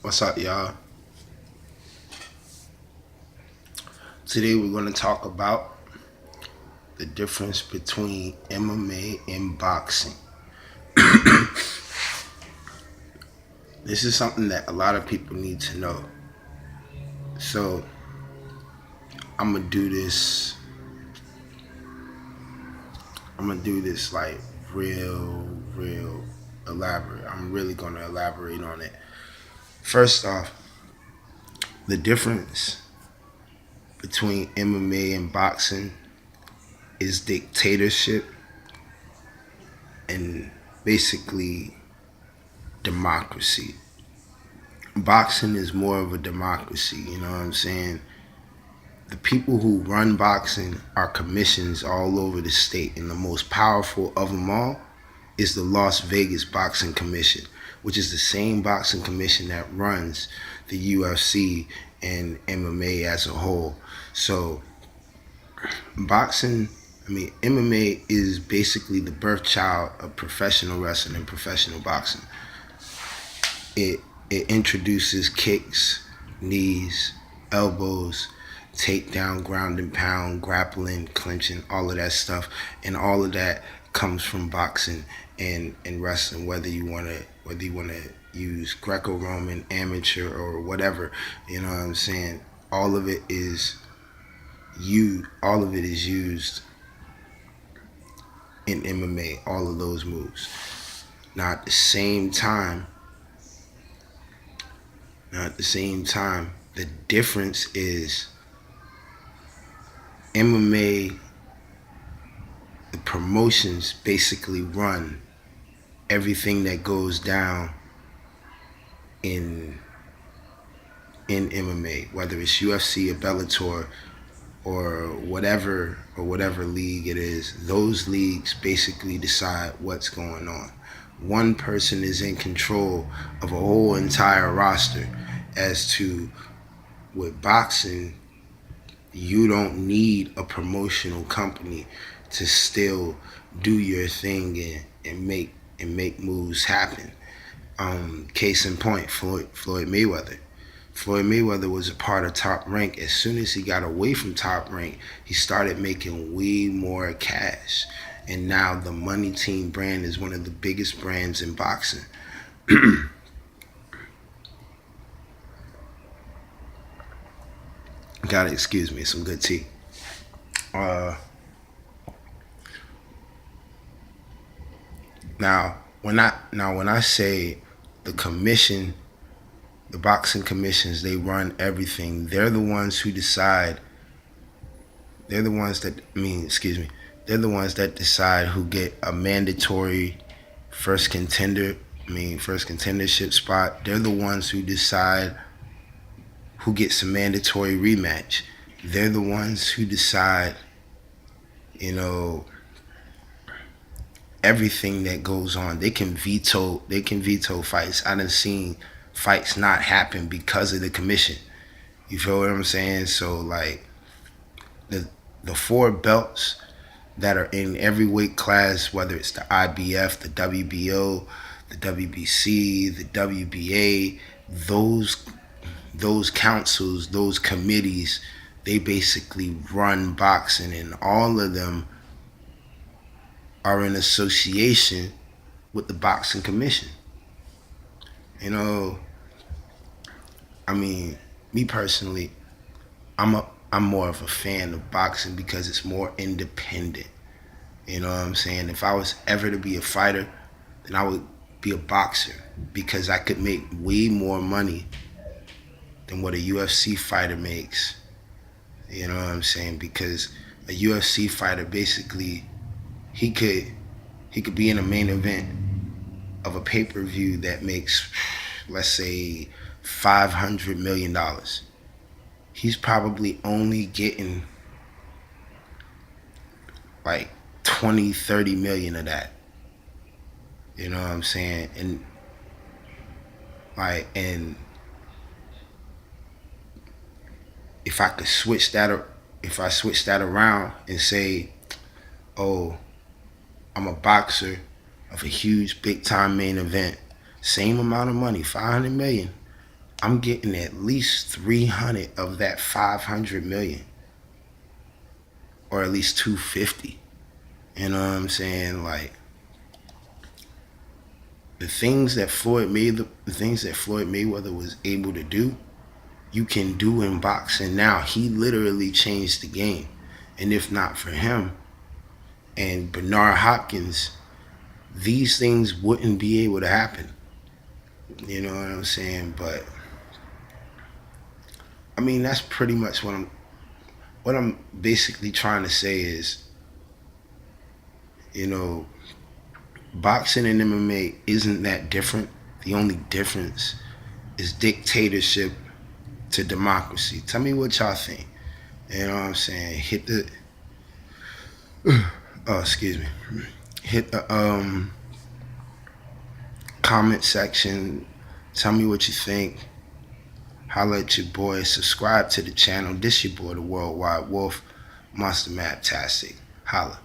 What's up, y'all? Today we're going to talk about the difference between MMA and boxing. This is something that a lot of people need to know. So, I'm going to do this. I'm going to do this like real elaborate. I'm really going to elaborate on it. First off, the difference between MMA and boxing is dictatorship and basically democracy. Boxing is more of a democracy, you know what I'm saying? The people who run boxing are commissions all over the state, and the most powerful of them all is the Las Vegas Boxing Commission, which is the same boxing commission that runs the UFC and MMA as a whole. So MMA is basically the birth child of professional wrestling and professional boxing. It introduces kicks, knees, elbows, takedown, ground and pound, grappling, clinching, all of that stuff, and all of that comes from boxing and wrestling. Whether you wanna use Greco-Roman, amateur, or whatever, you know what I'm saying. All of it is All of it is used in MMA. All of those moves. Now at the same time, the difference is MMA, the promotions basically run everything that goes down in MMA, whether it's UFC or Bellator or whatever league it is. Those leagues basically decide what's going on. One person is in control of a whole entire roster. As to with boxing, you don't need a promotional company to still do your thing and make moves happen. Case in point, Floyd Mayweather. Floyd Mayweather was a part of Top Rank. As soon as he got away from Top Rank, he started making way more cash. And now the Money Team brand is one of the biggest brands in boxing. Gotta excuse me, some good tea. Uh, now when I say the commission, the boxing commissions, they run everything. They're the ones who decide. They're the ones that I mean, excuse me. They're the ones that decide who get a mandatory first contender. First contendership spot. They're the ones who decide who gets a mandatory rematch. They're the ones who decide, you know, everything that goes on. They can veto fights. I done seen fights not happen because of the commission. You feel what I'm saying? So like the the four belts that are in every weight class, whether it's the IBF, the WBO, the WBC, the WBA, those those councils, those committees, they basically run boxing, and all of them are in association with the boxing commission. You know, I mean, me personally, I'm more of a fan of boxing because it's more independent. You know what I'm saying? If I was ever to be a fighter, then I would be a boxer because I could make way more money than what a UFC fighter makes. You know what I'm saying? Because a UFC fighter basically he could he could be in a main event of a pay-per-view that makes, let's say, $500 million. He's probably only getting like 20, 30 million of that. You know what I'm saying? And if I could switch that, if I switch that around and say, oh, I'm a boxer of a huge big time main event, same amount of money, 500 million. I'm getting at least 300 of that 500 million, or at least 250. You know what I'm saying? Like the things that the things that Floyd Mayweather was able to do, you can do in boxing now. He literally changed the game, and if not for him and Bernard Hopkins, these things wouldn't be able to happen. You know what I'm saying? But I mean, that's pretty much what I'm basically trying to say is, you know, boxing and MMA isn't that different. The only difference is dictatorship to democracy. Tell me what y'all think. You know what I'm saying? Hit the oh, excuse me. Hit the comment section. Tell me what you think. Holla at your boy. Subscribe to the channel. This your boy, the Worldwide Wolf, Monster Maptastic. Holla.